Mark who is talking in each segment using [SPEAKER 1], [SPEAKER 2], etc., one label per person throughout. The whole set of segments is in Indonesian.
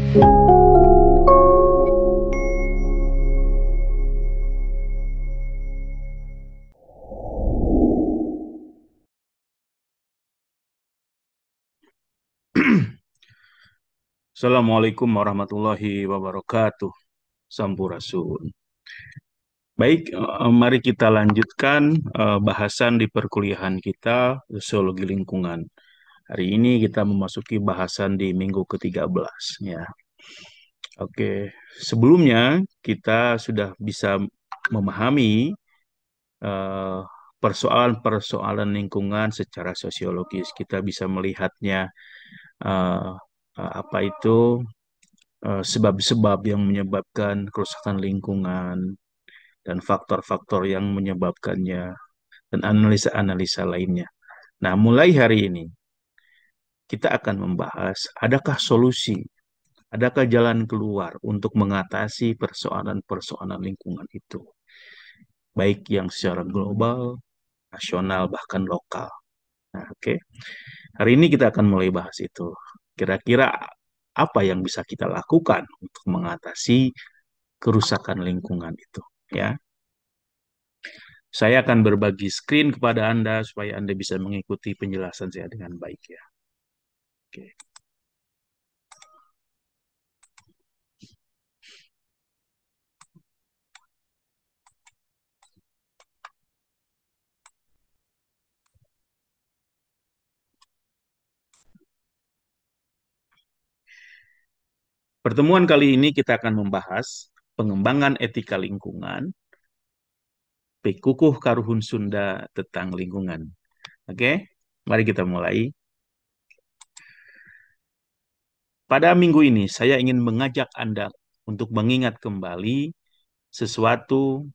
[SPEAKER 1] Assalamualaikum warahmatullahi wabarakatuh. Sampurasun. Baik, mari kita lanjutkan bahasan di perkuliahan kita, sosiologi lingkungan. Hari ini kita memasuki bahasan di minggu ke-13 ya. Oke, sebelumnya kita sudah bisa memahami eh, persoalan-persoalan lingkungan secara sosiologis. Kita bisa melihatnya eh, apa itu sebab-sebab yang menyebabkan kerusakan lingkungan dan faktor-faktor yang menyebabkannya dan analisa-analisa lainnya. Nah, mulai hari ini kita akan membahas adakah solusi, adakah jalan keluar untuk mengatasi persoalan-persoalan lingkungan itu, baik yang secara global, nasional, bahkan lokal. Nah, oke. Hari ini kita akan mulai bahas itu. Kira-kira apa yang bisa kita lakukan untuk mengatasi kerusakan lingkungan itu, ya. Saya akan berbagi screen kepada Anda supaya Anda bisa mengikuti penjelasan saya dengan baik ya. Oke. Pertemuan kali ini kita akan membahas pengembangan etika lingkungan, Pikukuh Karuhun Sunda tentang lingkungan. Oke, mari kita mulai. Pada minggu ini saya ingin mengajak Anda untuk mengingat kembali sesuatu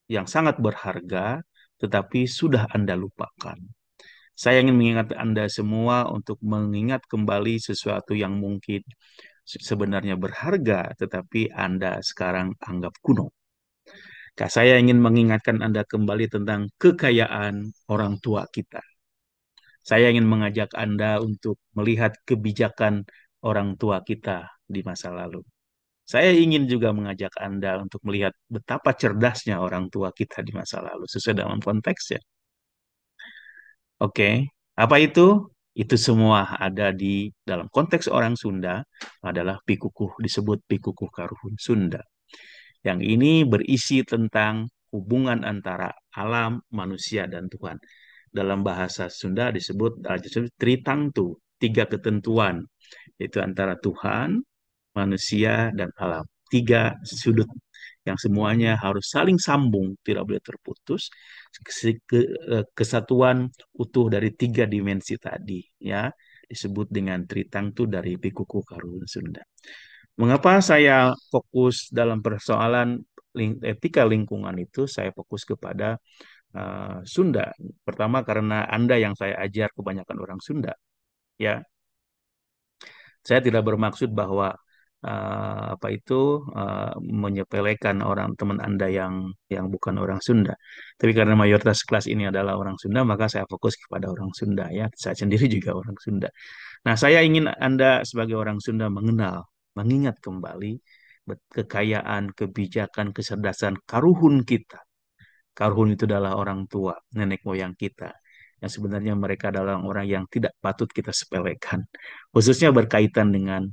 [SPEAKER 1] yang sangat berharga tetapi sudah Anda lupakan. Saya ingin mengingat Anda semua untuk mengingat kembali sesuatu yang mungkin sebenarnya berharga, tetapi Anda sekarang anggap kuno. Saya ingin mengingatkan Anda kembali tentang kekayaan orang tua kita. Saya ingin mengajak Anda untuk melihat kebijakan orang tua kita di masa lalu. Saya ingin juga mengajak Anda untuk melihat betapa cerdasnya orang tua kita di masa lalu, sesuai dalam konteksnya. Oke, apa itu? Itu semua ada di dalam konteks orang Sunda adalah pikukuh, disebut pikukuh Karuhun Sunda. Yang ini berisi tentang hubungan antara alam, manusia, dan Tuhan. Dalam bahasa Sunda disebut tritangtu, tiga ketentuan, yaitu antara Tuhan, manusia, dan alam. Tiga sudut yang semuanya harus saling sambung, tidak boleh terputus. Kesatuan utuh dari tiga dimensi tadi, ya, disebut dengan tritangtu dari Pikuku Karuhun Sunda. Mengapa saya fokus dalam persoalan etika lingkungan itu? Saya fokus kepada Sunda. Pertama karena Anda yang saya ajar kebanyakan orang Sunda, ya. Saya tidak bermaksud bahwa apa itu menyepelekan orang teman Anda yang bukan orang Sunda. Tapi karena mayoritas kelas ini adalah orang Sunda, maka saya fokus kepada orang Sunda ya. Saya sendiri juga orang Sunda. Nah, saya ingin Anda sebagai orang Sunda mengenal, mengingat kembali kekayaan, kebijakan, kecerdasan karuhun kita. Karuhun itu adalah orang tua, nenek moyang kita. Yang sebenarnya mereka adalah orang yang tidak patut kita sepelekan. Khususnya berkaitan dengan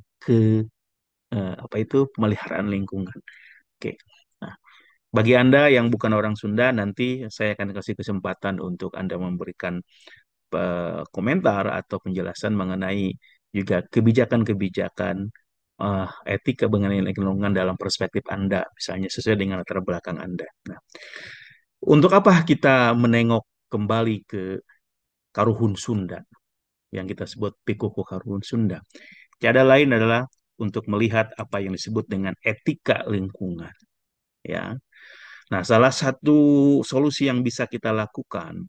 [SPEAKER 1] apa itu pemeliharaan lingkungan. Oke. Nah, bagi Anda yang bukan orang Sunda, nanti saya akan kasih kesempatan untuk Anda memberikan komentar atau penjelasan mengenai juga kebijakan-kebijakan etika mengenai lingkungan dalam perspektif Anda, misalnya sesuai dengan latar belakang Anda. Nah, untuk apa kita menengok kembali ke Karuhun Sunda yang kita sebut Pikuku Karuhun Sunda? Tiada lain adalah untuk melihat apa yang disebut dengan etika lingkungan. Ya, nah salah satu solusi yang bisa kita lakukan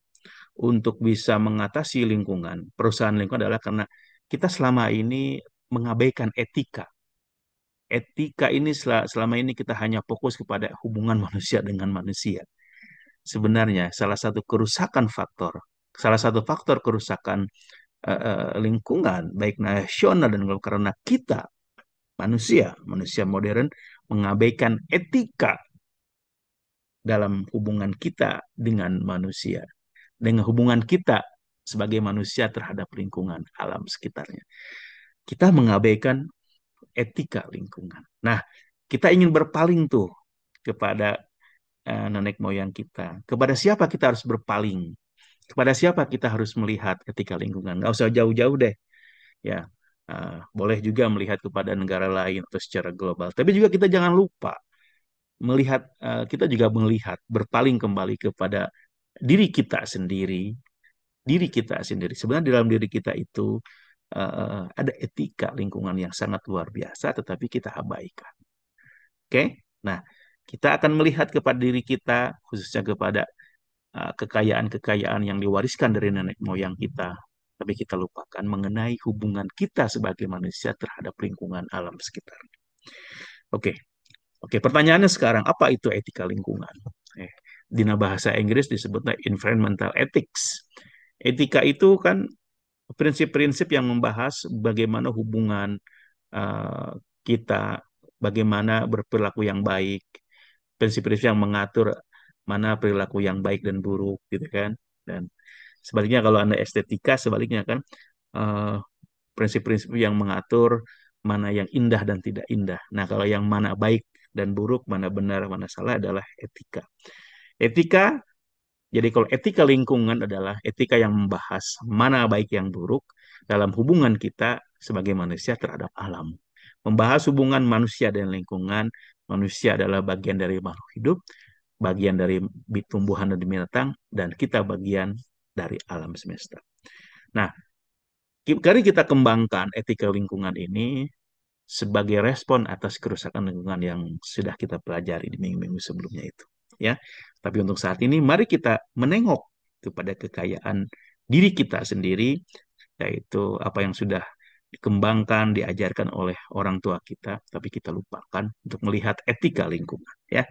[SPEAKER 1] untuk bisa mengatasi lingkungan, perusahaan lingkungan adalah karena kita selama ini mengabaikan etika. Etika ini selama ini kita hanya fokus kepada hubungan manusia dengan manusia. Sebenarnya salah satu faktor kerusakan lingkungan baik nasional dan global karena kita manusia modern mengabaikan etika dalam hubungan kita dengan manusia, dengan hubungan kita sebagai manusia terhadap lingkungan alam sekitarnya. Kita mengabaikan etika lingkungan. Nah, kita ingin berpaling tuh kepada nenek moyang kita. Kepada siapa kita harus berpaling? Kepada siapa kita harus melihat etika lingkungan? Nggak usah jauh-jauh deh, ya. Boleh juga melihat kepada negara lain atau secara global. Tapi juga kita jangan lupa melihat, kita juga melihat berpaling kembali kepada diri kita sendiri, diri kita sendiri. Sebenarnya di dalam diri kita itu ada etika lingkungan yang sangat luar biasa, tetapi kita abaikan. Oke, nah kita akan melihat kepada diri kita, khususnya kepada kekayaan-kekayaan yang diwariskan dari nenek moyang kita, tapi kita lupakan mengenai hubungan kita sebagai manusia terhadap lingkungan alam sekitar. Oke, oke. Pertanyaannya sekarang, apa itu etika lingkungan? Di bahasa Inggris disebutnya environmental ethics. Etika itu kan prinsip-prinsip yang membahas bagaimana hubungan uh, kita, bagaimana berperilaku yang baik, prinsip-prinsip yang mengatur mana perilaku yang baik dan buruk, gitu kan. Dan sebaliknya kalau Anda estetika, sebaliknya kan uh, prinsip-prinsip yang mengatur mana yang indah dan tidak indah. Nah, kalau yang mana baik dan buruk, mana benar, mana salah adalah etika. Etika, jadi kalau etika lingkungan adalah etika yang membahas mana baik yang buruk dalam hubungan kita sebagai manusia terhadap alam. Membahas hubungan manusia dan lingkungan, manusia adalah bagian dari makhluk hidup, bagian dari tumbuhan dan binatang, dan kita bagian dari alam semesta. Nah, mari kita kembangkan etika lingkungan ini sebagai respon atas kerusakan lingkungan yang sudah kita pelajari di minggu-minggu sebelumnya itu. Ya, tapi untuk saat ini mari kita menengok kepada kekayaan diri kita sendiri, yaitu apa yang sudah dikembangkan, diajarkan oleh orang tua kita, tapi kita lupakan untuk melihat etika lingkungan. Ya,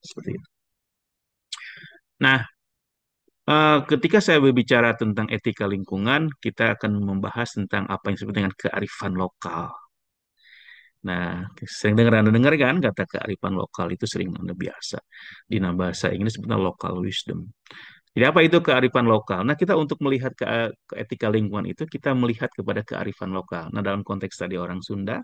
[SPEAKER 1] seperti itu. Nah, ketika saya berbicara tentang etika lingkungan, kita akan membahas tentang apa yang disebut dengan kearifan lokal. Nah, sering Anda dengar kan kata kearifan lokal itu sering Anda biasa. Di bahasa Inggris sebutnya local wisdom. Jadi apa itu kearifan lokal? Nah, kita untuk melihat ke etika lingkungan itu, kita melihat kepada kearifan lokal. Nah, dalam konteks tadi orang Sunda,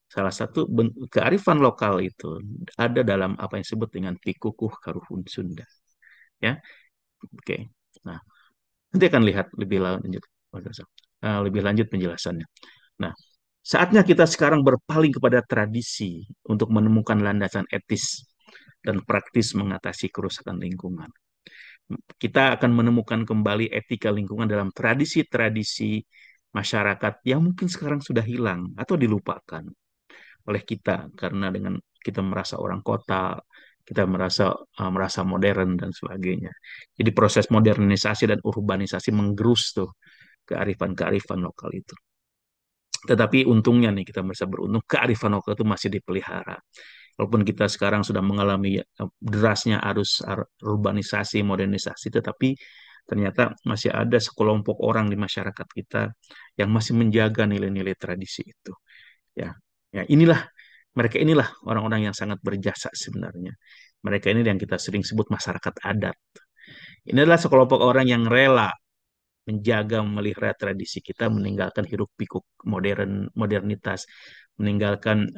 [SPEAKER 1] salah satu kearifan lokal itu ada dalam apa yang disebut dengan pikukuh karuhun Sunda. Ya, oke. Nah, nanti akan lihat lebih lanjut penjelasannya. Nah, saatnya kita sekarang berpaling kepada tradisi untuk menemukan landasan etis dan praktis mengatasi kerusakan lingkungan. Kita akan menemukan kembali etika lingkungan dalam tradisi-tradisi masyarakat yang mungkin sekarang sudah hilang atau dilupakan oleh kita karena dengan kita merasa orang kota, kita merasa modern dan sebagainya. Jadi proses modernisasi dan urbanisasi menggerus tuh kearifan-kearifan lokal itu. Tetapi untungnya nih kita merasa beruntung kearifan lokal itu masih dipelihara. Walaupun kita sekarang sudah mengalami derasnya arus urbanisasi, modernisasi, tetapi ternyata masih ada sekelompok orang di masyarakat kita yang masih menjaga nilai-nilai tradisi itu. Ya, ya mereka inilah orang-orang yang sangat berjasa sebenarnya. Mereka ini yang kita sering sebut masyarakat adat. Ini adalah sekelompok orang yang rela menjaga memelihara tradisi kita, meninggalkan hiruk pikuk modernitas, meninggalkan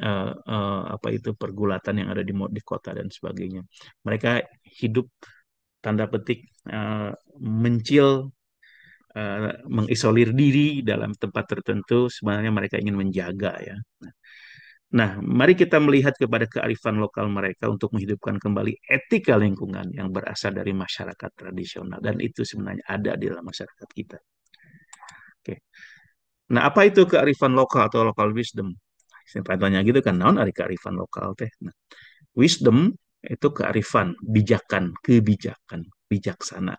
[SPEAKER 1] apa itu pergulatan yang ada di kota dan sebagainya. Mereka hidup tanda petik mencil, mengisolir diri dalam tempat tertentu. Sebenarnya mereka ingin menjaga ya. Nah, mari kita melihat kepada kearifan lokal mereka untuk menghidupkan kembali etika lingkungan yang berasal dari masyarakat tradisional. Dan itu sebenarnya ada di dalam masyarakat kita. Oke. Nah, apa itu kearifan lokal atau local wisdom? Saya tanya gitu kan, naon ari kearifan lokal teh. Nah, wisdom itu kearifan, kebijakan, bijaksana.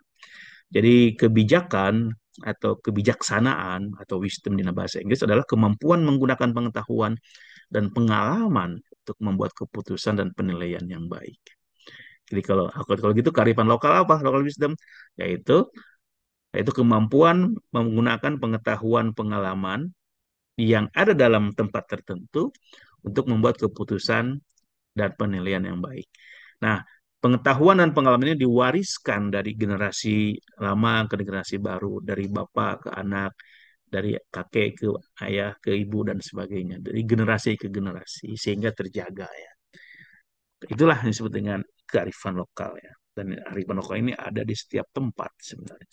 [SPEAKER 1] Jadi kebijakan atau kebijaksanaan atau wisdom di bahasa Inggris adalah kemampuan menggunakan pengetahuan dan pengalaman untuk membuat keputusan dan penilaian yang baik. Jadi kalau gitu kearifan lokal apa? Local wisdom yaitu kemampuan menggunakan pengetahuan pengalaman yang ada dalam tempat tertentu untuk membuat keputusan dan penilaian yang baik. Nah, pengetahuan dan pengalaman ini diwariskan dari generasi lama ke generasi baru, dari bapak ke anak, dari kakek ke ayah ke ibu dan sebagainya, dari generasi ke generasi sehingga terjaga ya. Itulah yang disebut dengan kearifan lokal ya. Dan kearifan lokal ini ada di setiap tempat sebenarnya.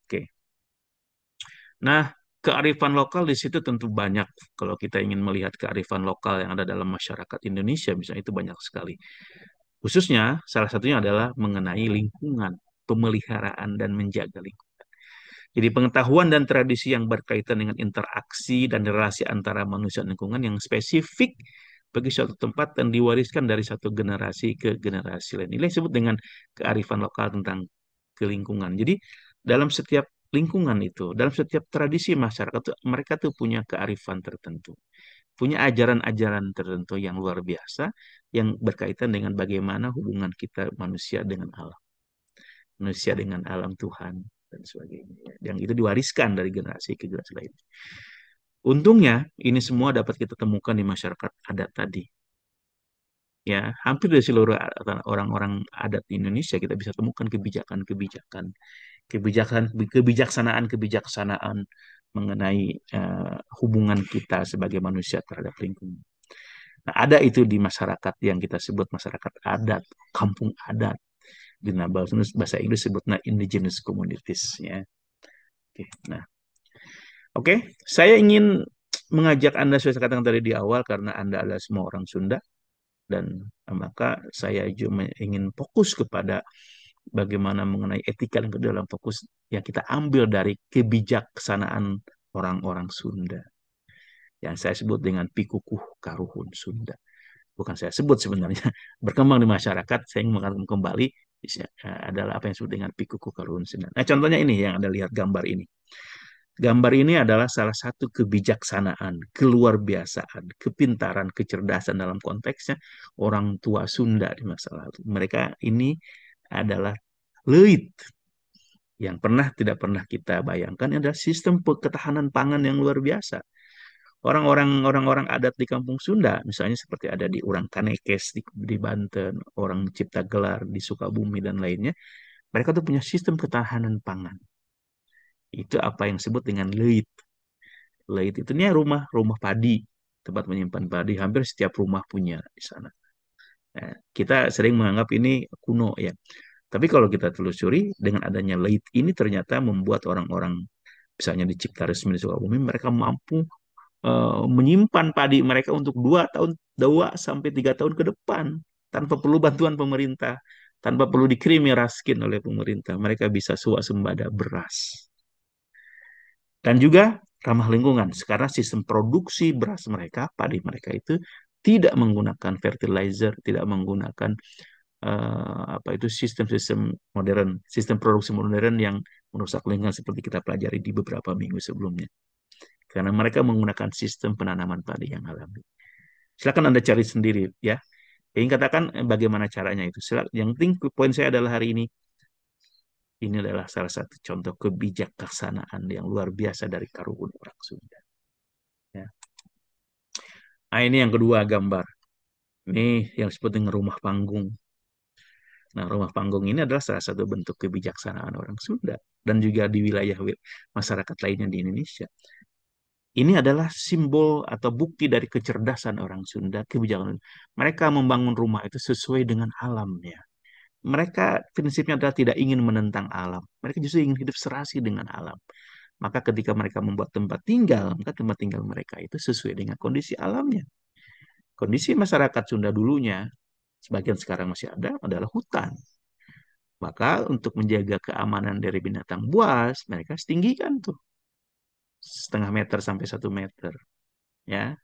[SPEAKER 1] Oke. Nah, kearifan lokal di situ tentu banyak. Kalau kita ingin melihat kearifan lokal yang ada dalam masyarakat Indonesia, misalnya itu banyak sekali. Khususnya, salah satunya adalah mengenai lingkungan, pemeliharaan dan menjaga lingkungan. Jadi pengetahuan dan tradisi yang berkaitan dengan interaksi dan relasi antara manusia dan lingkungan yang spesifik bagi suatu tempat dan diwariskan dari satu generasi ke generasi lain. Ini disebut dengan kearifan lokal tentang kelingkungan. Jadi dalam setiap lingkungan itu, dalam setiap tradisi masyarakat tuh, mereka tuh punya kearifan tertentu, punya ajaran-ajaran tertentu yang luar biasa yang berkaitan dengan bagaimana hubungan kita manusia dengan alam, manusia dengan alam Tuhan dan sebagainya. Yang itu diwariskan dari generasi ke generasi lain. Untungnya ini semua dapat kita temukan di masyarakat adat tadi. Ya, hampir dari seluruh orang-orang adat di Indonesia kita bisa temukan kebijaksanaan, kebijaksanaan mengenai hubungan kita sebagai manusia terhadap lingkungan. Nah, ada itu di masyarakat yang kita sebut masyarakat adat, kampung adat. Di bahasa Inggris sebutnya indigenous communities ya. Oke, nah, oke, saya ingin mengajak Anda, saya katakan tadi di awal, karena Anda adalah semua orang Sunda, dan maka saya cuma ingin fokus kepada bagaimana mengenai etika yang dalam fokus yang kita ambil dari kebijaksanaan orang-orang Sunda yang saya sebut dengan pikukuh karuhun Sunda. Bukan saya sebut sebenarnya, berkembang di masyarakat, saya ingin mengatakan kembali adalah apa yang disebut dengan pikukuh karuhun Sunda. Nah, contohnya ini yang Anda lihat gambar ini. Gambar ini adalah salah satu kebijaksanaan, keluar biasaan, kepintaran, kecerdasan dalam konteksnya orang tua Sunda di masa lalu. Mereka ini adalah leit yang tidak pernah kita bayangkan adalah sistem ketahanan pangan yang luar biasa. Orang-orang adat di Kampung Sunda, misalnya seperti ada di Urang Kanekes di Banten, orang Cipta Gelar di Sukabumi dan lainnya, mereka tuh punya sistem ketahanan pangan. Itu apa yang disebut dengan leit. Leit itu nih rumah padi, tempat menyimpan padi. Hampir setiap rumah punya di sana. Nah, kita sering menganggap ini kuno ya. Tapi kalau kita telusuri, dengan adanya leit ini ternyata membuat orang-orang, misalnya di Cipta Resmi di Sukabumi, mereka mampu menyimpan padi mereka untuk 2 sampai 3 tahun ke depan tanpa perlu bantuan pemerintah, tanpa perlu dikirimi raskin oleh pemerintah. Mereka bisa swasembada beras. Dan juga ramah lingkungan. Sekarang sistem produksi beras mereka, padi mereka itu tidak menggunakan fertilizer, tidak menggunakan apa itu sistem-sistem modern, sistem produksi modern yang merusak lingkungan seperti kita pelajari di beberapa minggu sebelumnya. Karena mereka menggunakan sistem penanaman padi yang alami. Silakan Anda cari sendiri ya. Ingin katakan bagaimana caranya itu. Yang penting poin saya adalah hari ini adalah salah satu contoh kebijaksanaan yang luar biasa dari Karuhun orang Sunda. Ya. Nah, ini yang kedua gambar. Ini yang disebut dengan rumah panggung. Nah, rumah panggung ini adalah salah satu bentuk kebijaksanaan orang Sunda dan juga di wilayah masyarakat lainnya di Indonesia. Ini adalah simbol atau bukti dari kecerdasan orang Sunda, kebijakan. Mereka membangun rumah itu sesuai dengan alamnya. Mereka prinsipnya adalah tidak ingin menentang alam. Mereka justru ingin hidup serasi dengan alam. Maka ketika mereka membuat tempat tinggal, maka tempat tinggal mereka itu sesuai dengan kondisi alamnya. Kondisi masyarakat Sunda dulunya, sebagian sekarang masih ada, adalah hutan. Maka untuk menjaga keamanan dari binatang buas, mereka setinggikan tuh 0,5 meter sampai 1 meter. Ya,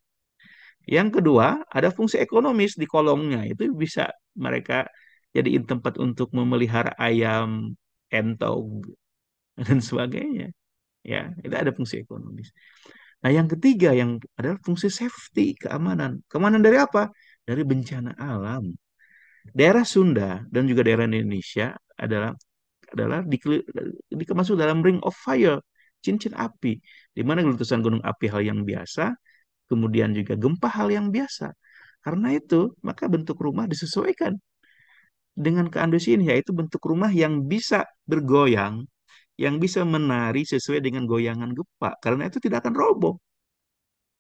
[SPEAKER 1] yang kedua, ada fungsi ekonomis di kolongnya. Itu bisa mereka jadiin tempat untuk memelihara ayam, entog, dan sebagainya. Ya, itu ada fungsi ekonomis. Nah, yang ketiga yang adalah fungsi safety, keamanan. Keamanan dari apa? Dari bencana alam. Daerah Sunda dan juga daerah Indonesia adalah masuk dalam ring of fire, cincin api, di mana letusan gunung api hal yang biasa. kemudian juga gempa hal yang biasa. Karena itu, maka bentuk rumah disesuaikan dengan keahlian, yaitu bentuk rumah yang bisa bergoyang, yang bisa menari sesuai dengan goyangan gempa. Karena itu tidak akan roboh.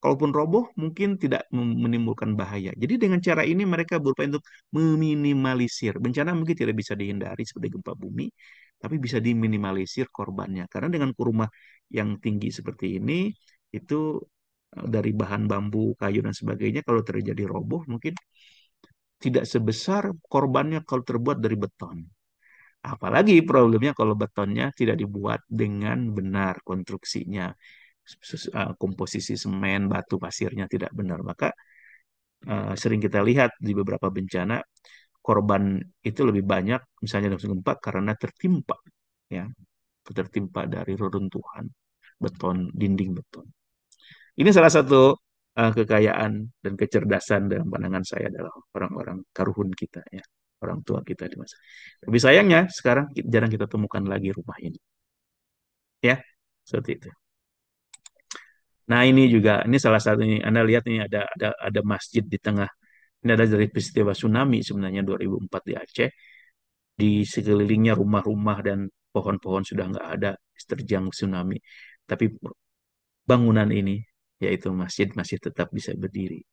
[SPEAKER 1] Kalaupun roboh, mungkin tidak menimbulkan bahaya. Jadi dengan cara ini mereka berupaya untuk meminimalisir. Bencana mungkin tidak bisa dihindari seperti gempa bumi, tapi bisa diminimalisir korbannya. Karena dengan rumah yang tinggi seperti ini, itu dari bahan bambu, kayu, dan sebagainya, kalau terjadi roboh, mungkin tidak sebesar korbannya kalau terbuat dari beton. Apalagi problemnya kalau betonnya tidak dibuat dengan benar konstruksinya, komposisi semen, batu, pasirnya tidak benar. Maka sering kita lihat di beberapa bencana korban itu lebih banyak misalnya dalam gempa karena tertimpa, ya, tertimpa dari reruntuhan beton, dinding beton. Ini salah satu kekayaan dan kecerdasan dalam pandangan saya adalah orang-orang karuhun kita, ya, orang tua kita di masa. Tapi sayangnya sekarang jarang kita temukan lagi rumah ini, ya, seperti itu. Nah, ini juga, ini salah satu, ini Anda lihat ini ada masjid di tengah. Ini ada dari peristiwa tsunami sebenarnya 2004 di Aceh. Di sekelilingnya rumah-rumah dan pohon-pohon sudah nggak ada, terjang tsunami. Tapi bangunan ini, yaitu masjid, masih tetap bisa berdiri.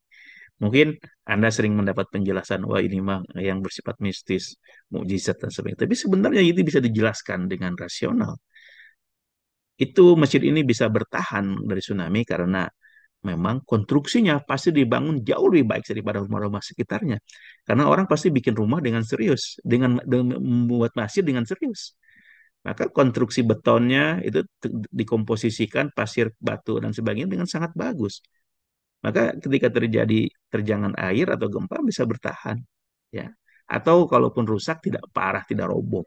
[SPEAKER 1] Mungkin Anda sering mendapat penjelasan, wah ini mah yang bersifat mistis, mukjizat dan sebagainya. Tapi sebenarnya itu bisa dijelaskan dengan rasional. Itu masjid ini bisa bertahan dari tsunami karena memang konstruksinya pasti dibangun jauh lebih baik daripada rumah-rumah sekitarnya. Karena orang pasti bikin rumah dengan serius, dengan membuat masjid dengan serius. Maka konstruksi betonnya itu dikomposisikan pasir, batu, dan sebagainya dengan sangat bagus. Maka ketika terjadi terjangan air atau gempa bisa bertahan, ya. Atau kalaupun rusak tidak parah, tidak roboh.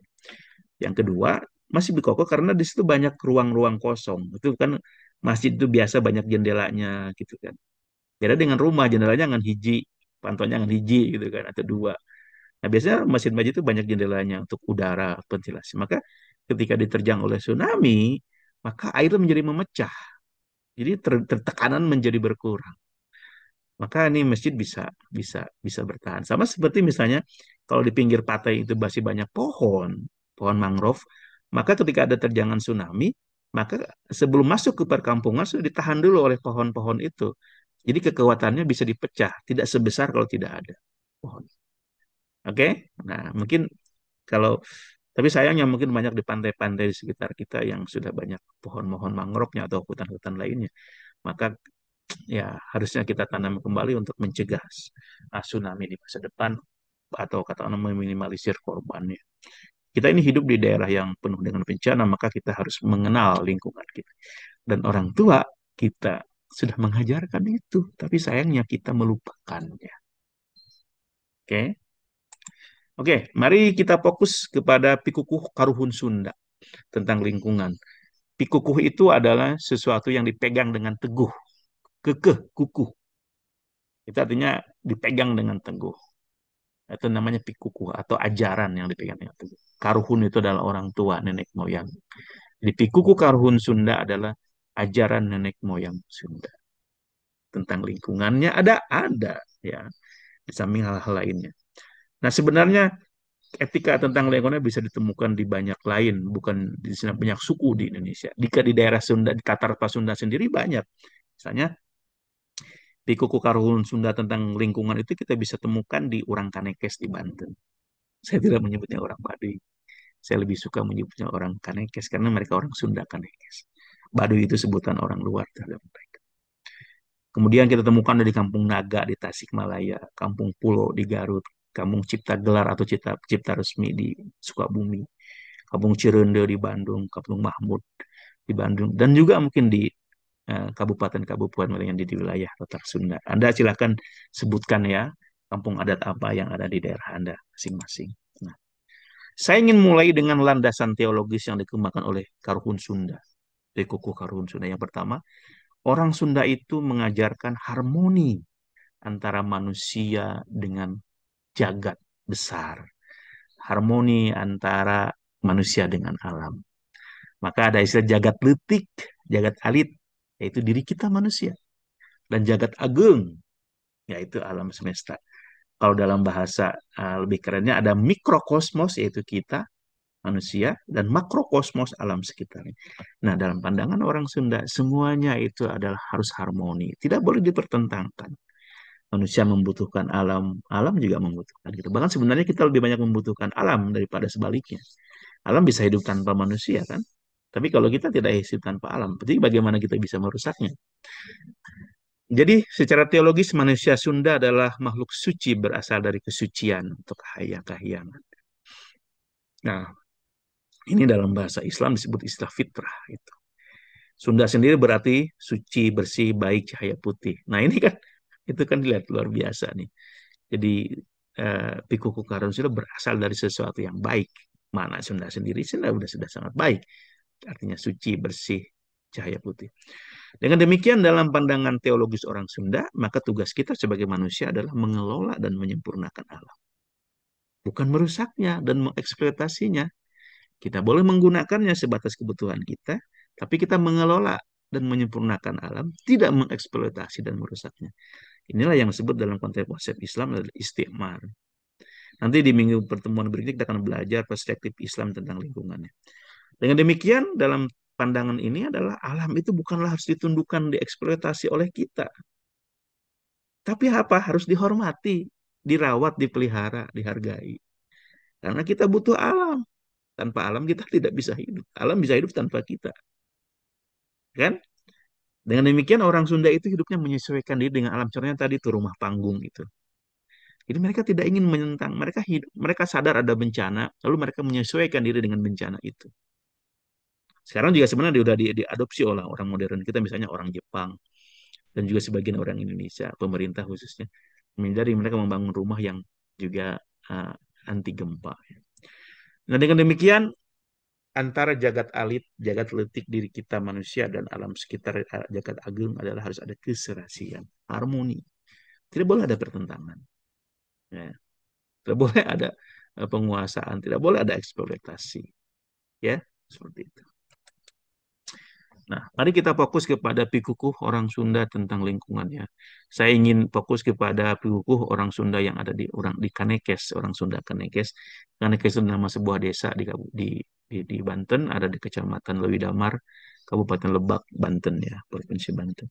[SPEAKER 1] Yang kedua, masih berkokoh karena di situ banyak ruang-ruang kosong. Itu kan masjid itu biasa banyak jendelanya gitu kan. Beda dengan rumah, jendelanya ngan hiji, pantaunya ngan hiji gitu kan, atau dua. Nah, biasanya masjid-masjid itu banyak jendelanya untuk udara, ventilasi. Maka ketika diterjang oleh tsunami, maka air menjadi memecah. Jadi tekanan menjadi berkurang. Maka ini masjid bisa bisa bisa bertahan. Sama seperti misalnya kalau di pinggir pantai itu masih banyak pohon, pohon mangrove, maka ketika ada terjangan tsunami, maka sebelum masuk ke perkampungan sudah ditahan dulu oleh pohon-pohon itu. Jadi kekuatannya bisa dipecah, tidak sebesar kalau tidak ada pohon. Oke? Nah, mungkin kalau tapi sayangnya mungkin banyak di pantai-pantai di sekitar kita yang sudah banyak pohon-pohon mangrove-nya atau hutan-hutan lainnya. Maka ya harusnya kita tanam kembali untuk mencegah tsunami di masa depan atau katakanlah meminimalisir korbannya. Kita ini hidup di daerah yang penuh dengan bencana, maka kita harus mengenal lingkungan kita. Dan orang tua kita sudah mengajarkan itu, tapi sayangnya kita melupakannya. Oke, oke, mari kita fokus kepada pikukuh karuhun Sunda tentang lingkungan. Pikukuh itu adalah sesuatu yang dipegang dengan teguh, kekeh, kukuh. Itu artinya dipegang dengan teguh. Itu namanya pikukuh atau ajaran yang dipegang dengan teguh. Karuhun itu adalah orang tua, nenek moyang. Jadi pikukuh karuhun Sunda adalah ajaran nenek moyang Sunda. Tentang lingkungannya ada ya, di samping hal-hal lainnya. Nah, sebenarnya etika tentang lingkungan bisa ditemukan di banyak lain, bukan di sana banyak suku di Indonesia. Di daerah Sunda, di Tatar Sunda sendiri banyak. Misalnya di Kuku Karuhun Sunda tentang lingkungan itu kita bisa temukan di Urang Kanekes di Banten. Saya tidak menyebutnya orang Baduy. Saya lebih suka menyebutnya orang Kanekes karena mereka orang Sunda Kanekes. Baduy itu sebutan orang luar terhadap mereka. Kemudian kita temukan di Kampung Naga di Tasikmalaya, Kampung Pulo di Garut, Kampung Cipta Gelar atau Cipta Resmi di Sukabumi, Kampung Cirende di Bandung, Kampung Mahmud di Bandung, dan juga mungkin di kabupaten-kabupaten yang di wilayah Tatar Sunda. Anda silakan sebutkan ya kampung adat apa yang ada di daerah Anda masing-masing. Nah, saya ingin mulai dengan landasan teologis yang dikembangkan oleh Karuhun Sunda. Dari Kuku Karuhun Sunda yang pertama, orang Sunda itu mengajarkan harmoni antara manusia dengan jagat besar. Harmoni antara manusia dengan alam. Maka ada istilah jagat letik, jagat alit, yaitu diri kita manusia. dan jagat agung, yaitu alam semesta. Kalau dalam bahasa lebih kerennya ada mikrokosmos, yaitu kita, manusia, dan makrokosmos, alam sekitarnya. Nah, dalam pandangan orang Sunda, semuanya itu adalah harus harmoni. Tidak boleh dipertentangkan. Manusia membutuhkan alam, alam juga membutuhkan kita. Bahkan sebenarnya kita lebih banyak membutuhkan alam daripada sebaliknya. Alam bisa hidup tanpa manusia, kan? Tapi kalau kita tidak hidup tanpa alam, berarti bagaimana kita bisa merusaknya? Jadi secara teologis manusia Sunda adalah makhluk suci berasal dari kesucian untuk kahyangan. Nah, ini dalam bahasa Islam disebut istilah fitrah itu. Sunda sendiri berarti suci, bersih, baik, cahaya putih. Nah, ini kan itu kan dilihat luar biasa nih. Jadi Pikuku Karun sudah berasal dari sesuatu yang baik. Mana Sunda sendiri sudah sangat baik. Artinya suci, bersih, cahaya putih. Dengan demikian dalam pandangan teologis orang Sunda, maka tugas kita sebagai manusia adalah mengelola dan menyempurnakan alam. Bukan merusaknya dan mengeksploitasinya. Kita boleh menggunakannya sebatas kebutuhan kita, tapi kita mengelola dan menyempurnakan alam, tidak mengeksploitasi dan merusaknya. Inilah yang disebut dalam konteks konsep Islam adalah istiqmar. Nanti di minggu pertemuan berikutnya kita akan belajar perspektif Islam tentang lingkungannya. Dengan demikian, dalam pandangan ini adalah alam itu bukanlah harus ditundukkan, dieksploitasi oleh kita. Tapi apa? Harus dihormati, dirawat, dipelihara, dihargai. Karena kita butuh alam. Tanpa alam kita tidak bisa hidup. Alam bisa hidup tanpa kita. Kan? Dengan demikian orang Sunda itu hidupnya menyesuaikan diri dengan alam. Contohnya tadi itu rumah panggung itu. Jadi mereka tidak ingin menentang. Mereka sadar ada bencana, lalu mereka menyesuaikan diri dengan bencana itu. Sekarang juga sebenarnya sudah diadopsi oleh orang modern kita, misalnya orang Jepang dan juga sebagian orang Indonesia, pemerintah khususnya. Menjadi mereka membangun rumah yang juga uh, anti gempa. Nah, dengan demikian antara jagat alit, jagat letik diri kita manusia dan alam sekitar jagat agung adalah harus ada keserasian, harmoni. Tidak boleh ada pertentangan. Ya. Tidak boleh ada penguasaan, tidak boleh ada eksploitasi. Ya, seperti itu. Nah, mari kita fokus kepada pikukuh orang Sunda tentang lingkungannya. Saya ingin fokus kepada pikukuh orang Sunda yang ada di Kanekes, orang Sunda Kanekes. Kanekes itu nama sebuah desa di Banten, ada di Kecamatan Lewidamar, Kabupaten Lebak, Banten ya, Provinsi Banten.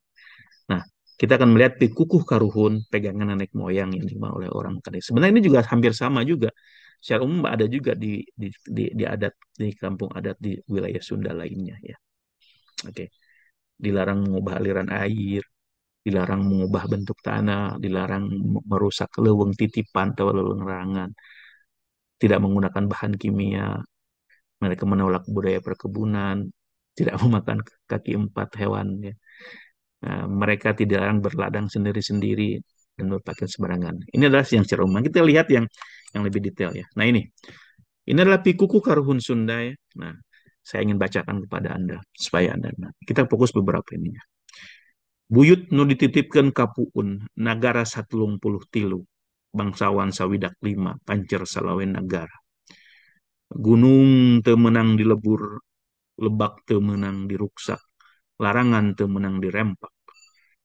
[SPEAKER 1] Nah, kita akan melihat pikukuh karuhun, pegangan nenek moyang yang dibawa oleh orang Kanekes. Sebenarnya ini juga hampir sama juga. Secara umum ada juga di adat di kampung adat di wilayah Sunda lainnya ya. Oke, dilarang mengubah aliran air, dilarang mengubah bentuk tanah, dilarang merusak leuweung titipan atau leuweung rangan, tidak menggunakan bahan kimia, mereka menolak budaya perkebunan, tidak memakan kaki empat hewan, ya. Nah, mereka tidak dilarang berladang sendiri-sendiri dan berpakaian sembarangan. Ini adalah yang secara umum. Kita lihat yang lebih detail ya. Nah ini adalah pikuku karuhun Sunda ya. Nah, saya ingin bacakan kepada Anda supaya Anda. Nah, kita fokus beberapa ini. Buyut nu dititipkan kapuun nagara 30 bangsawan sawidak 5 pancer salawen negara. Gunung temenang dilebur, lebak temenang diruksak, larangan temenang dirempak,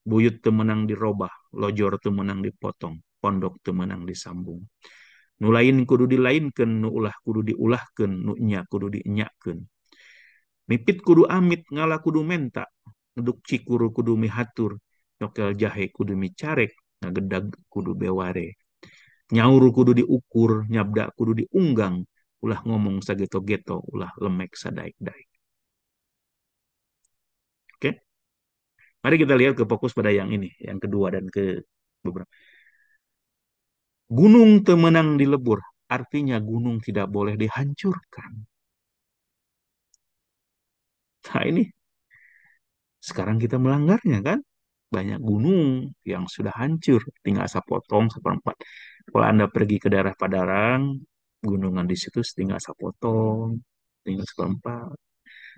[SPEAKER 1] buyut temenang dirobah, lojor temenang dipotong, pondok temenang disambung. Nu lain kudu dilainkeun, nu ulah kudu diulahkeun, nu nya kudu dienyakeun. Mipit kudu amit, ngala kudu menta, ngeduk cikuru kudu mihatur, nyokel jahe kudu micarek, ngagedag kudu beware. Nyaur kudu diukur, nyabda kudu diunggang, ulah ngomong sageto-geto, ulah lemek sadaik-daik. Oke? Mari kita lihat ke fokus pada yang ini, yang kedua dan ke beberapa. Gunung temenang dilebur, artinya gunung tidak boleh dihancurkan. Nah ini sekarang kita melanggarnya kan? Banyak gunung yang sudah hancur, tinggal sapotong, seperempat. Kalau Anda pergi ke daerah Padarang, gunungan di situ tinggal sapotong, tinggal seperempat.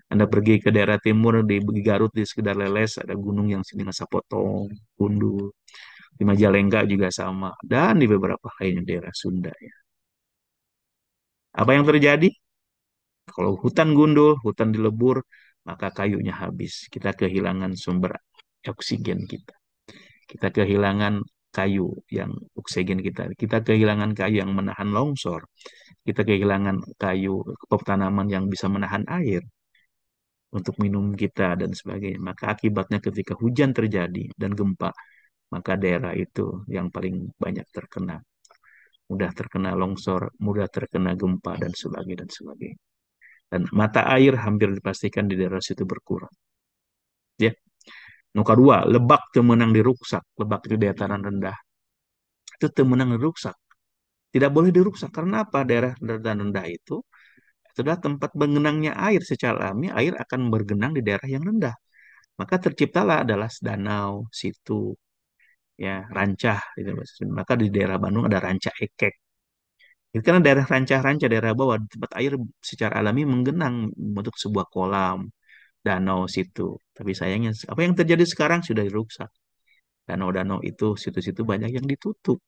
[SPEAKER 1] Anda pergi ke daerah timur di Garut di sekedar Leles ada gunung yang tinggal sapotong, gundul. Di Majalengka juga sama dan di beberapa lainnya daerah Sunda ya. Apa yang terjadi? Kalau hutan gundul, hutan dilebur, maka kayunya habis. Kita kehilangan sumber oksigen kita. kita kehilangan kayu yang oksigen kita, kita kehilangan kayu yang menahan longsor, kita kehilangan kayu tanaman yang bisa menahan air untuk minum kita dan sebagainya. Maka akibatnya ketika hujan terjadi dan gempa, maka daerah itu yang paling banyak terkena. Mudah terkena longsor, mudah terkena gempa dan sebagainya dan sebagainya. Dan mata air hampir dipastikan di daerah situ berkurang. Ya. Nuka dua, lebak temenang diruksak. Lebak itu dataran rendah. Itu temenang diruksak. Tidak boleh diruksak. Karena apa? Daerah dataran rendah itu adalah tempat bergenangnya air. Secara alami, air akan bergenang di daerah yang rendah. Maka terciptalah adalah danau, situ, ya, rancah. Gitu. Maka di daerah Bandung ada rancah Ekek. Itu karena daerah rancah-rancah, daerah bawah, tempat air secara alami menggenang membentuk sebuah kolam, danau situ. Tapi sayangnya, apa yang terjadi sekarang sudah dirusak. Danau-danau itu, situ-situ banyak yang ditutup,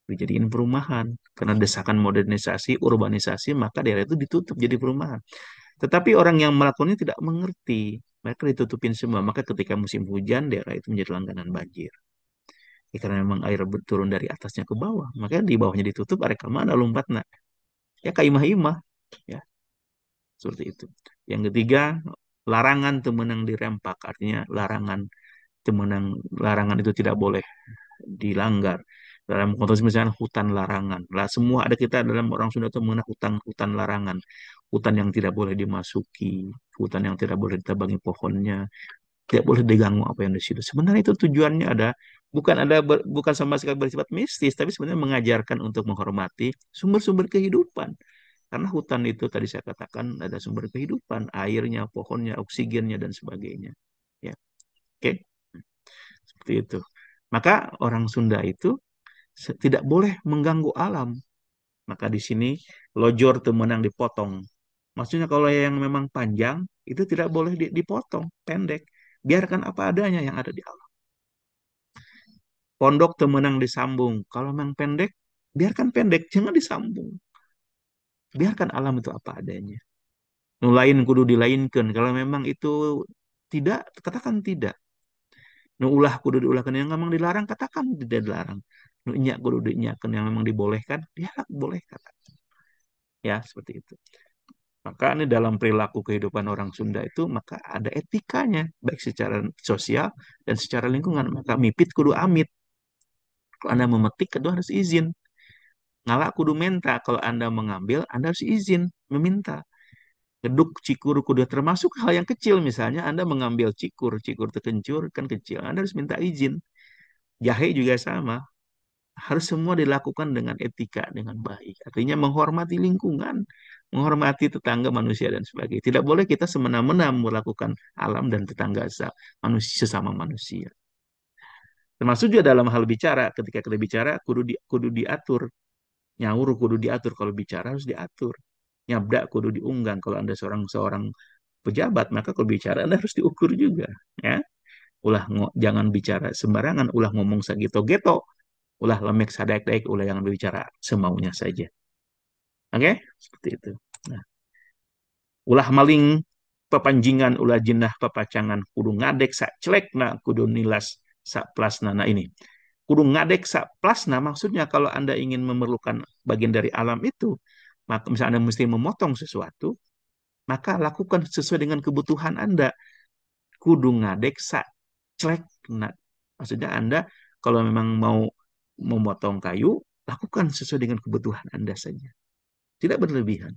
[SPEAKER 1] dijadiin perumahan. Karena desakan modernisasi, urbanisasi, maka daerah itu ditutup jadi perumahan. Tetapi orang yang melakukannya tidak mengerti. Mereka ditutupin semua. Maka ketika musim hujan, daerah itu menjadi langganan banjir. Ya, karena memang air turun dari atasnya ke bawah. Maka di bawahnya ditutup, ada kemana lompat. Nah, ya kaimah-imah. Ya, seperti itu. Yang ketiga, larangan temenang dirempak. Artinya larangan itu tidak boleh dilanggar. Dalam konteks misalnya hutan larangan. Lah semua ada kita dalam orang Sunda itu mengenai hutan larangan. Hutan yang tidak boleh dimasuki, hutan yang tidak boleh ditebangi pohonnya, tidak boleh diganggu apa yang di situ. Sebenarnya itu tujuannya bukan sama sekali bersifat mistis, tapi sebenarnya mengajarkan untuk menghormati sumber-sumber kehidupan. Karena hutan itu tadi saya katakan ada sumber kehidupan, airnya, pohonnya, oksigennya dan sebagainya. Ya, oke, seperti itu. Maka orang Sunda itu tidak boleh mengganggu alam. Maka di sini lojor temenang dipotong. Maksudnya kalau yang memang panjang itu tidak boleh dipotong, pendek. Biarkan apa adanya yang ada di alam. Pondok temenang disambung. Kalau memang pendek, biarkan pendek, jangan disambung. Biarkan alam itu apa adanya. Nulain kudu dilainkan. Kalau memang itu tidak, katakan tidak. Nu ulah kudu diulahkan yang memang dilarang, katakan tidak dilarang. Nu inyak kudu diinyakan yang memang dibolehkan, ya boleh katakan. Ya, seperti itu. Maka ini dalam perilaku kehidupan orang Sunda itu maka ada etikanya, baik secara sosial dan secara lingkungan. Maka mipit kudu amit. Kalau Anda memetik, kedua harus izin. Ngalak kudu menta. Kalau Anda mengambil, Anda harus izin, meminta. Geduk cikur kudu termasuk hal yang kecil. Misalnya Anda mengambil cikur, cikur terkencur, kan kecil. Anda harus minta izin. Jahe juga sama. Harus semua dilakukan dengan etika, dengan baik. Artinya menghormati lingkungan, menghormati tetangga manusia dan sebagainya. Tidak boleh kita semena-mena melakukan alam dan tetangga manusia sesama manusia. Termasuk juga dalam hal bicara, ketika kita bicara kudu diatur. Nyaur kudu diatur, kalau bicara harus diatur. Nyabda kudu diunggang, kalau Anda seorang seorang pejabat, maka kalau bicara Anda harus diukur juga, ya. Jangan bicara sembarangan, ulah ngomong sageto-geto, ulah lemek sadek-dek, ulah yang berbicara semaunya saja. Oke, seperti itu. Nah, ulah maling pepanjingan, ulah jenah pepacangan, kudu ngadek sak celekna, kudu nilas sak plasna. Nah ini, kudu ngadek sak plasna maksudnya kalau Anda ingin memerlukan bagian dari alam itu, maka misalnya Anda mesti memotong sesuatu, maka lakukan sesuai dengan kebutuhan Anda. Kudu ngadek sak celekna. Maksudnya Anda kalau memang mau memotong kayu, lakukan sesuai dengan kebutuhan Anda saja. Tidak berlebihan.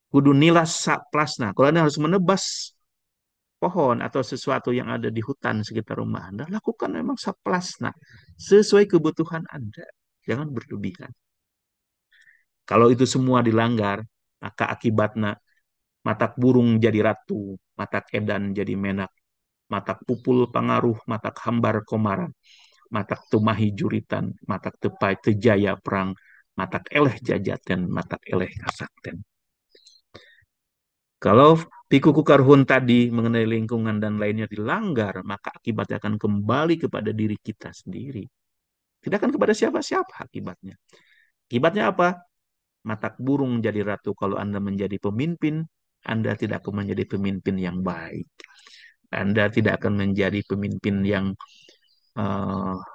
[SPEAKER 1] Kudu nilas sak plasna. Kalau Anda harus menebas pohon atau sesuatu yang ada di hutan sekitar rumah Anda, lakukan memang sak plasna. Sesuai kebutuhan Anda. Jangan berlebihan. Kalau itu semua dilanggar, maka akibatnya matak burung jadi ratu, matak edan jadi menak, matak pupul pengaruh, matak hambar komaran, matak tumahi juritan, matak tepai tejaya perang, matak eleh jajaten, matak eleh kasakten. Kalau Pikuku Karhun tadi mengenai lingkungan dan lainnya dilanggar, maka akibatnya akan kembali kepada diri kita sendiri. Tidak akan kepada siapa-siapa akibatnya. Akibatnya apa? Matak burung jadi ratu. Kalau Anda menjadi pemimpin, Anda tidak akan menjadi pemimpin yang baik. Anda tidak akan menjadi pemimpin yang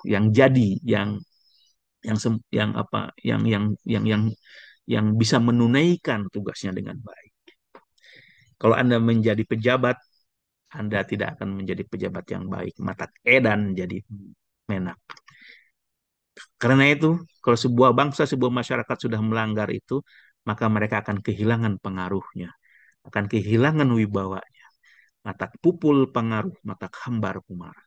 [SPEAKER 1] yang jadi, yang apa, yang bisa menunaikan tugasnya dengan baik. Kalau Anda menjadi pejabat, Anda tidak akan menjadi pejabat yang baik. Mata edan jadi menak. Karena itu, kalau sebuah bangsa, sebuah masyarakat sudah melanggar itu, maka mereka akan kehilangan pengaruhnya, akan kehilangan wibawanya. Mata pupul pengaruh, mata hambar kumara.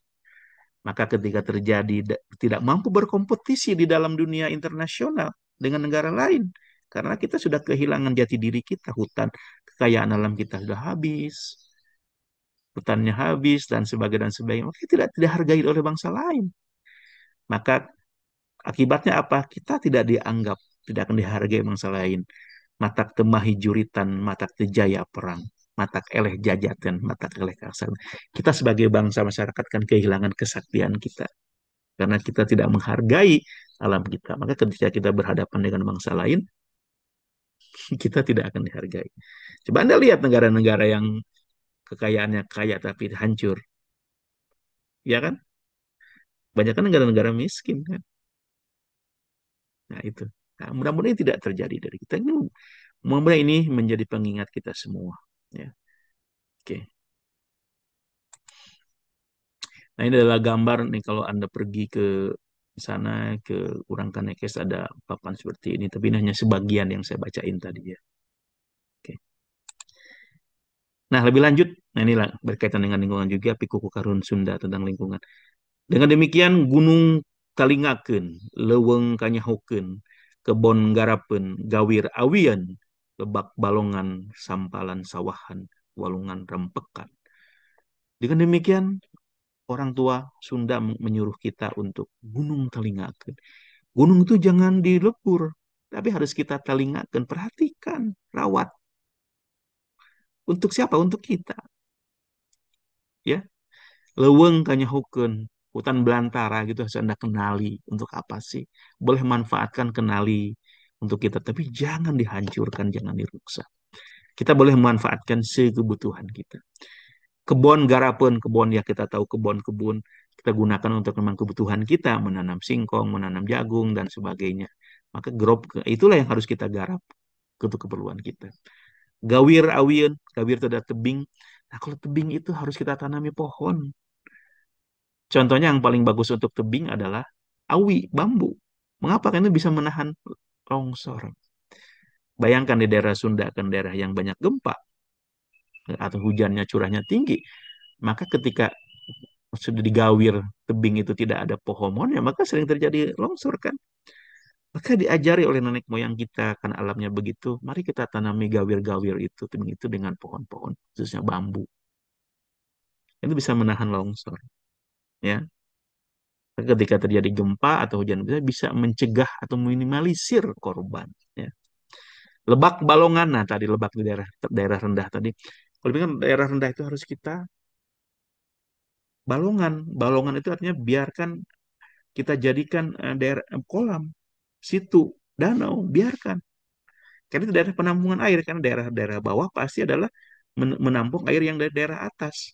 [SPEAKER 1] Maka ketika terjadi tidak mampu berkompetisi di dalam dunia internasional dengan negara lain, karena kita sudah kehilangan jati diri kita, hutan, kekayaan alam kita sudah habis, hutannya habis dan sebagainya, maka tidak dihargai oleh bangsa lain. Maka akibatnya apa? Kita tidak dianggap, tidak akan dihargai bangsa lain. Matak temahi juritan, matak tejaya perang, matak eleh jajatan, matak eleh kasar. Kita sebagai bangsa masyarakat kan kehilangan kesaktian kita karena kita tidak menghargai alam kita. Maka ketika kita berhadapan dengan bangsa lain, kita tidak akan dihargai. Coba Anda lihat negara-negara yang kekayaannya kaya tapi hancur, ya kan? Banyak kan negara-negara miskin kan. Nah itu. Nah, mudah-mudahan ini tidak terjadi dari kita. Ini mudah-mudahan ini menjadi pengingat kita semua. Ya, oke. Nah ini adalah gambar nih kalau Anda pergi ke sana ke Urangkanekes ada papan seperti ini. Tapi ini hanya sebagian yang saya bacain tadi ya. Oke. Nah lebih lanjut, nah inilah berkaitan dengan lingkungan juga Pikuku Karun Sunda tentang lingkungan. Dengan demikian Gunung Kalingakeun, Leuweung Kanyahokeun, Kebon Garapeun, Gawir Awian, Lebak Balongan, Sampalan Sawahan, Walungan Rempekan. Dengan demikian orang tua Sunda menyuruh kita untuk gunung telingakan. Gunung itu jangan dilebur, tapi harus kita telingakan, perhatikan, rawat. Untuk siapa? Untuk kita. Ya, leweng kanyahukeun, hutan belantara gitu harus Anda kenali. Untuk apa sih? Boleh manfaatkan kenali untuk kita, tapi jangan dihancurkan, jangan dirusak. Kita boleh memanfaatkan sekebutuhan kita. Kebun garapan, kebun ya kita tahu kebun-kebun kita gunakan untuk memang kebutuhan kita, menanam singkong, menanam jagung dan sebagainya. Maka itulah yang harus kita garap untuk keperluan kita. Gawir awien, gawir itu ada tebing. Nah, kalau tebing itu harus kita tanami pohon. Contohnya yang paling bagus untuk tebing adalah awi, bambu. Mengapa? Karena bisa menahan longsor. Bayangkan di daerah Sunda, kan daerah yang banyak gempa atau hujannya curahnya tinggi. Maka ketika sudah digawir tebing itu tidak ada pohon ya maka sering terjadi longsor kan. Maka diajari oleh nenek moyang kita kan alamnya begitu. Mari kita tanami gawir-gawir itu tebing itu dengan pohon-pohon khususnya bambu. Itu bisa menahan longsor ya. Ketika terjadi gempa atau hujan bisa mencegah atau minimalisir korban ya. Lebak Balongan, nah tadi lebak di daerah daerah rendah tadi. Kalau kan daerah rendah itu harus kita balongan. Balongan itu artinya biarkan kita jadikan daerah kolam, situ, danau, biarkan. Karena itu daerah penampungan air, kan daerah-daerah bawah pasti adalah menampung air yang dari daerah atas.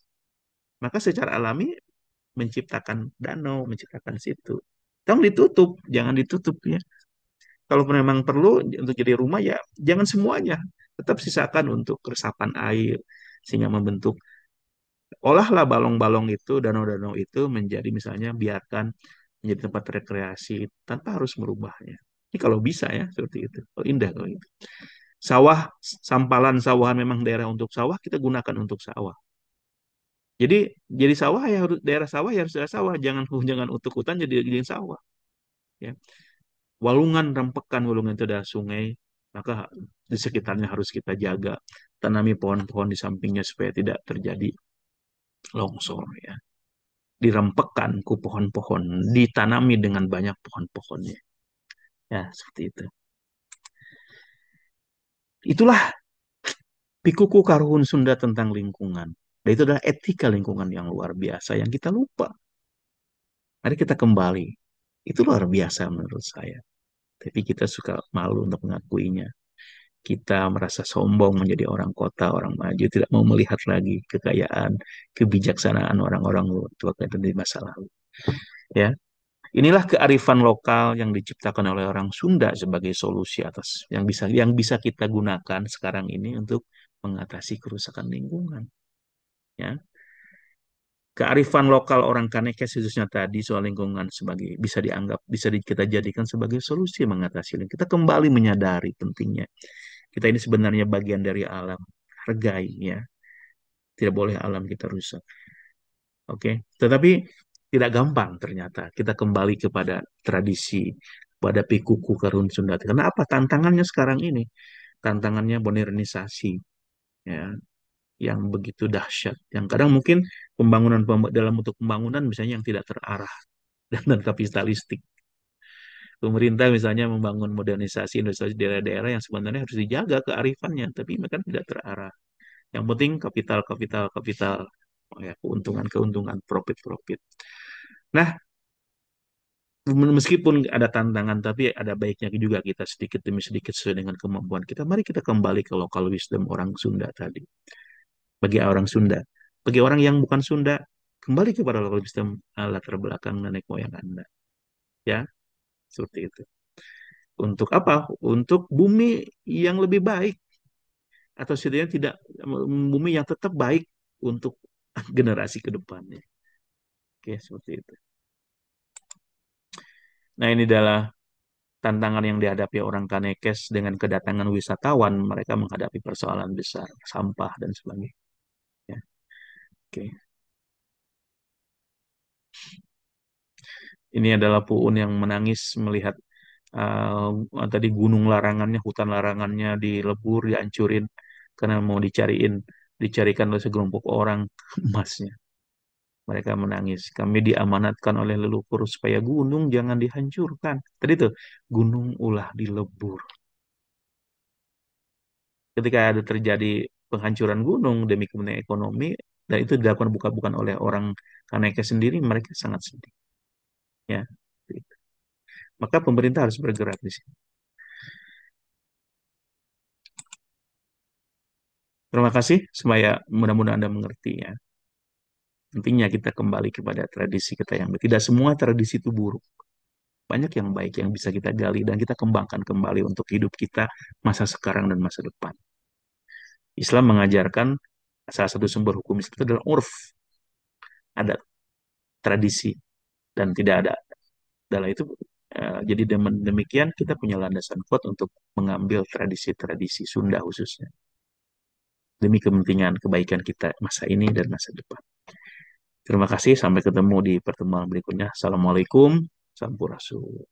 [SPEAKER 1] Maka secara alami menciptakan danau, menciptakan situ. Jangan ditutup, jangan ditutup ya. Kalau memang perlu untuk jadi rumah ya jangan semuanya. Tetap sisakan untuk resapan air sehingga membentuk olahlah balong-balong itu, danau-danau itu menjadi misalnya biarkan menjadi tempat rekreasi tanpa harus merubahnya. Ini kalau bisa ya seperti itu. Oh, indah kalau itu. Sawah, sampalan sawahan memang daerah untuk sawah kita gunakan untuk sawah. Jadi jadi sawah ya harus daerah sawah ya harus ada sawah, jangan jangan untuk hutan jadi sawah. Ya. Walungan rempekan walungan itu ada sungai, maka di sekitarnya harus kita jaga. Tanami pohon-pohon di sampingnya supaya tidak terjadi longsor ya. Dirempekan ku pohon-pohon, ditanami dengan banyak pohon-pohonnya. Ya, seperti itu. Itulah Pikuku Karuhun Sunda tentang lingkungan. Dan itu adalah etika lingkungan yang luar biasa yang kita lupa. Mari kita kembali. Itu luar biasa menurut saya. Tapi kita suka malu untuk mengakuinya. Kita merasa sombong menjadi orang kota, orang maju, tidak mau melihat lagi kekayaan, kebijaksanaan orang-orang tua kita di masa lalu. Ya, inilah kearifan lokal yang diciptakan oleh orang Sunda sebagai solusi atas yang bisa kita gunakan sekarang ini untuk mengatasi kerusakan lingkungan. Ya, kearifan lokal orang Kanekes khususnya tadi soal lingkungan sebagai kita jadikan sebagai solusi mengatasi lingkungan. Kita kembali menyadari pentingnya. Kita ini sebenarnya bagian dari alam. Hargai ya. Tidak boleh alam kita rusak. Oke. Tetapi tidak gampang ternyata. Kita kembali kepada tradisi, pada pikuku Karun Sunda. Karena apa tantangannya sekarang ini? Tantangannya modernisasi ya, yang begitu dahsyat. Yang kadang mungkin dalam bentuk pembangunan misalnya yang tidak terarah dan kapitalistik. Pemerintah misalnya membangun modernisasi investasi daerah-daerah yang sebenarnya harus dijaga kearifannya, tapi mereka tidak terarah. Yang penting kapital, kapital, kapital, oh ya, keuntungan, keuntungan, profit, profit. Nah, meskipun ada tantangan, tapi ada baiknya juga kita sedikit demi sedikit sesuai dengan kemampuan kita. Mari kita kembali ke local wisdom orang Sunda tadi. Bagi orang Sunda, bagi orang yang bukan Sunda, kembali kepada local wisdom latar belakang nenek moyang Anda. Ya, seperti itu. Untuk apa? Untuk bumi yang lebih baik atau setidaknya tidak bumi yang tetap baik untuk generasi ke depannya. Oke, seperti itu. Nah, ini adalah tantangan yang dihadapi orang Kanekes dengan kedatangan wisatawan. Mereka menghadapi persoalan besar, sampah dan sebagainya. Ya, oke. Ini adalah Puun yang menangis melihat tadi gunung larangannya, hutan larangannya dilebur, dihancurin karena mau dicarikan oleh segelompok orang emasnya. Mereka menangis. Kami diamanatkan oleh leluhur supaya gunung jangan dihancurkan. Tadi itu gunung ulah dilebur. Ketika ada terjadi penghancuran gunung demi kepentingan ekonomi, dan itu dilakukan bukan oleh orang Kaneke sendiri, mereka sangat sedih. Ya, maka pemerintah harus bergerak di sini. Terima kasih, supaya mudah-mudahan Anda mengerti ya. Pentingnya kita kembali kepada tradisi kita yang baik. Tidak semua tradisi itu buruk. Banyak yang baik yang bisa kita gali dan kita kembangkan kembali untuk hidup kita masa sekarang dan masa depan. Islam mengajarkan salah satu sumber hukum Islam itu adalah urf, ada tradisi dan tidak ada. Dalam itu jadi demikian kita punya landasan kuat untuk mengambil tradisi-tradisi Sunda khususnya demi kepentingan kebaikan kita masa ini dan masa depan. Terima kasih, sampai ketemu di pertemuan berikutnya. Assalamualaikum, sampurasun.